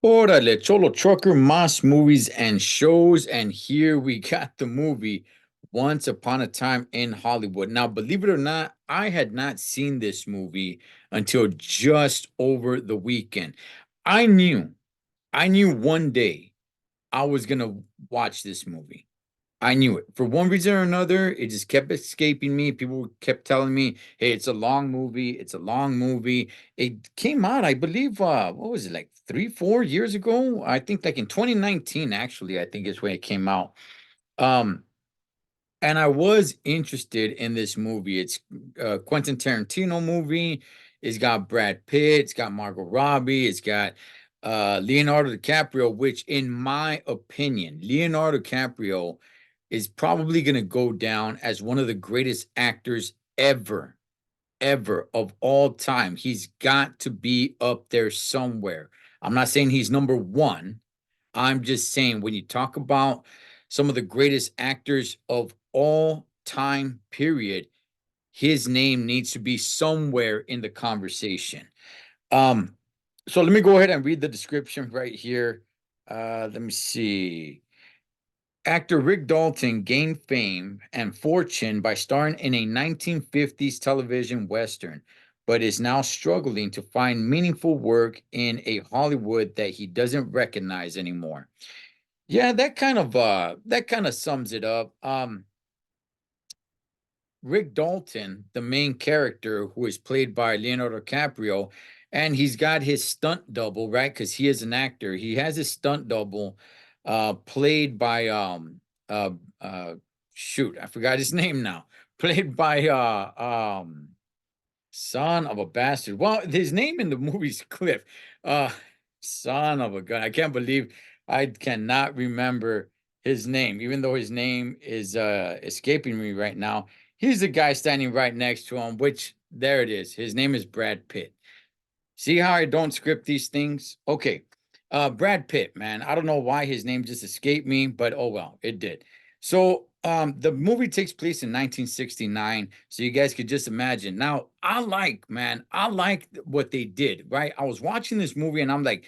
Órale, Cholo Trucker, M.A.S. movies and shows. And here we got the movie Once Upon a Time in Hollywood. Now, believe it or not, I had not seen this movie until just over the weekend. I knew, I knew one day I was gonna watch this movie. I knew it. For one reason or another, it just kept escaping me. People kept telling me, "Hey, it's a long movie. It's a long movie." It came out, I believe, what was it, like 3, 4 years ago? I think like in 2019, actually, I think is when it came out. Um, and I was interested in this movie. It's a Quentin Tarantino movie. It's got Brad Pitt, it's got Margot Robbie, it's got Leonardo DiCaprio, which, in my opinion, Leonardo DiCaprio is probably going to go down as one of the greatest actors ever, ever of all time. He's got to be up there somewhere. I'm not saying he's number one. I'm just saying when you talk about some of the greatest actors of all time, period, his name needs to be somewhere in the conversation. Um, so let me go ahead and read the description right here. Let me see. Actor Rick Dalton gained fame and fortune by starring in a 1950s television western, but is now struggling to find meaningful work in a Hollywood that he doesn't recognize anymore. Yeah, that kind of sums it up. Rick Dalton, the main character, who is played by Leonardo DiCaprio, and he's got his stunt double, right? Because he is an actor. He has his stunt double, played by uh uh shoot, I forgot his name now. Played by son of a bastard. Well, his name in the movie's Cliff. Uh, son of a gun. I can't believe I cannot remember his name, even though his name is escaping me right now. He's the guy standing right next to him, which there it is. His name is Brad Pitt. See how I don't script these things? Okay. Brad Pitt, man. I don't know why his name just escaped me, but oh well, it did. So, the movie takes place in 1969. So you guys could just imagine. Now, I like what they did, right? I was watching this movie and I'm like,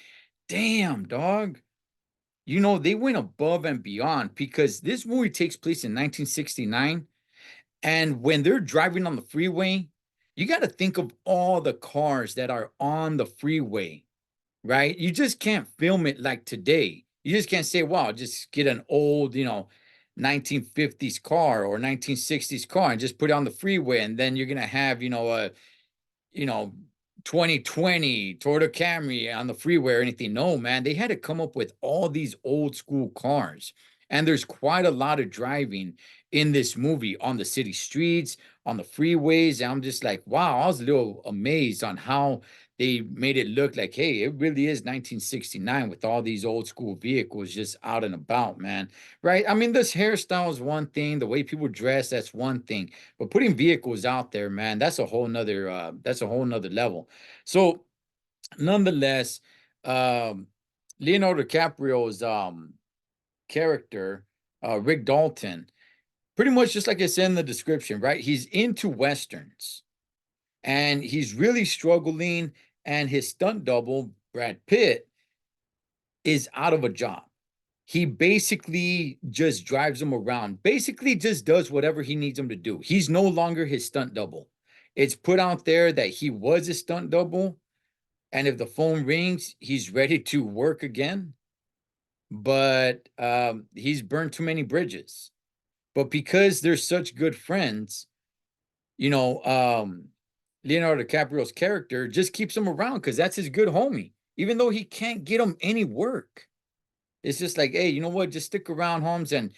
damn, dog. They went above and beyond because this movie takes place in 1969. And when they're driving on the freeway, you got to think of all the cars that are on the freeway, right? You just can't film it like today. You just can't say, wow, just get an old, 1950s car or 1960s car and just put it on the freeway. And then you're going to have, a you know, 2020 Toyota Camry on the freeway or anything. No, man, they had to come up with all these old school cars. And there's quite a lot of driving in this movie on the city streets, on the freeways. And I'm just like, wow, I was a little amazed on how they made it look like, hey, it really is 1969 with all these old school vehicles just out and about, man. Right? I mean, this hairstyle is one thing, the way people dress, that's one thing. But putting vehicles out there, man, that's a whole nother level. So nonetheless, um, Leonardo DiCaprio's character, Rick Dalton, pretty much just like I said in the description, right? He's into westerns and he's really struggling, and his stunt double, Brad Pitt, is out of a job. He basically just drives him around, basically just does whatever he needs him to do. He's no longer his stunt double. It's put out there that he was a stunt double, and if the phone rings, he's ready to work again. But he's burned too many bridges. But because they're such good friends, you know, um, Leonardo DiCaprio's character just keeps him around because that's his good homie, even though he can't get him any work. It's just like, hey, you know what? Just stick around, Holmes, and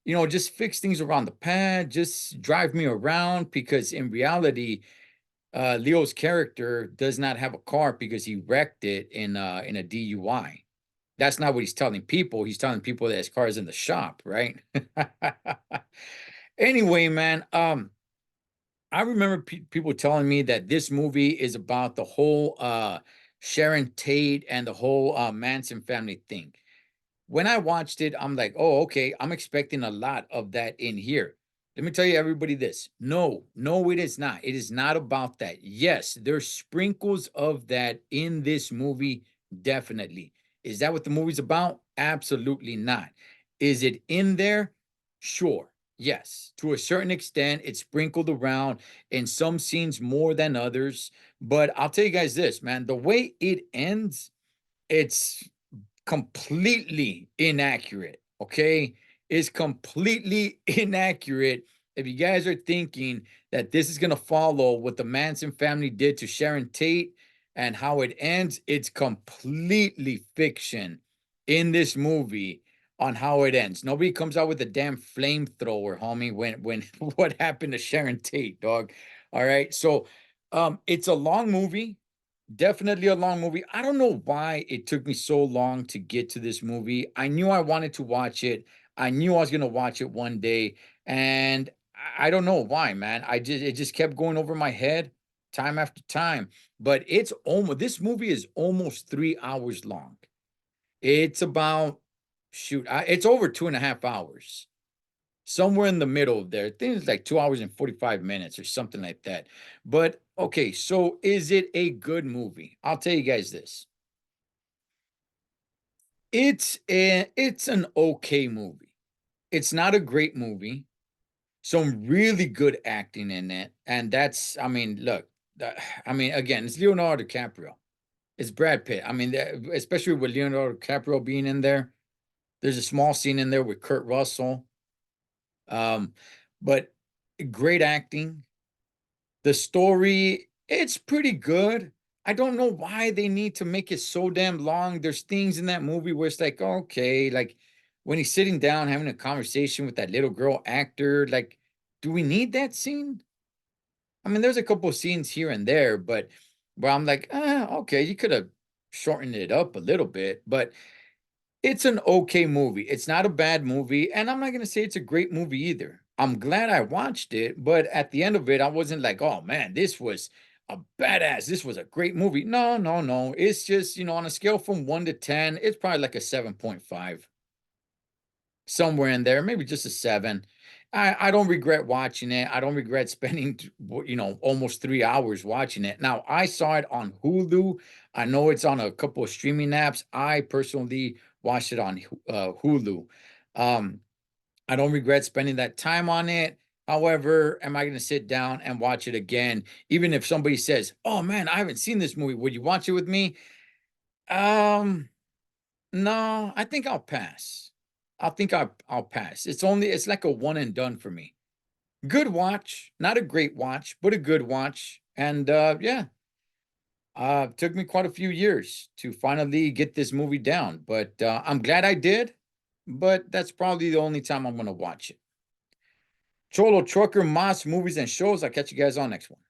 just fix things around the pad. Just drive me around because in reality, Leo's character does not have a car because he wrecked it in a DUI. That's not what he's telling people. He's telling people that his car is in the shop, right? Anyway, man, I remember people telling me that this movie is about the whole Sharon Tate and the whole Manson family thing. When I watched it, I'm like, oh, okay, I'm expecting a lot of that in here. Let me tell you, everybody, this. No, no, it is not. It is not about that. Yes, there's sprinkles of that in this movie, definitely. Is that what the movie's about? Absolutely not. Is it in there? Sure. Yes. To a certain extent, it's sprinkled around in some scenes more than others. But I'll tell you guys this, man, the way it ends, it's completely inaccurate. Okay. Is completely inaccurate. If you guys are thinking that this is going to follow what the Manson family did to Sharon Tate and how it ends, it's completely fiction in this movie on how it ends. Nobody comes out with a damn flamethrower, homie, when what happened to Sharon Tate, dog. All right. So it's a long movie. Definitely a long movie. I don't know why it took me so long to get to this movie. I knew I wanted to watch it. I knew I was gonna watch it one day, and I don't know why, man. It just kept going over my head time after time. But it's almost this movie is almost 3 hours long. It's about it's over 2.5 hours, somewhere in the middle there. I think it's like 2 hours and 45 minutes or something like that. But okay, so is it a good movie? I'll tell you guys this. It's an okay movie. It's not a great movie. Some really good acting in it. And that's, I mean, look, I mean, again, it's Leonardo DiCaprio. It's Brad Pitt. I mean, especially with Leonardo DiCaprio being in there. There's a small scene in there with Kurt Russell. Um, but great acting. The story, it's pretty good. I don't know why they need to make it so damn long. There's things in that movie where it's like, okay, like when he's sitting down having a conversation with that little girl actor, like, do we need that scene? I mean, there's a couple of scenes here and there, but where I'm like, okay, you could have shortened it up a little bit, but it's an okay movie. It's not a bad movie, and I'm not gonna say it's a great movie either. I'm glad I watched it, but at the end of it, I wasn't like, "Oh man, this was a badass. This was a great movie." No, no, no. It's just, on a scale from 1 to 10, it's probably like a 7.5, somewhere in there, maybe just a 7. I don't regret watching it. I don't regret spending, almost 3 hours watching it. Now, I saw it on Hulu. I know it's on a couple of streaming apps. I personally watched it on Hulu. Um, I don't regret spending that time on it. However, am I going to sit down and watch it again? Even if somebody says, "Oh man, I haven't seen this movie. Would you watch it with me?" Um, no, I think I'll pass. I think I'll pass. It's like a one and done for me. Good watch, not a great watch, but a good watch. And yeah, took me quite a few years to finally get this movie down, but I'm glad I did. But that's probably the only time I'm gonna watch it. Cholo Trucker, Moss, movies and shows. I'll catch you guys on next one.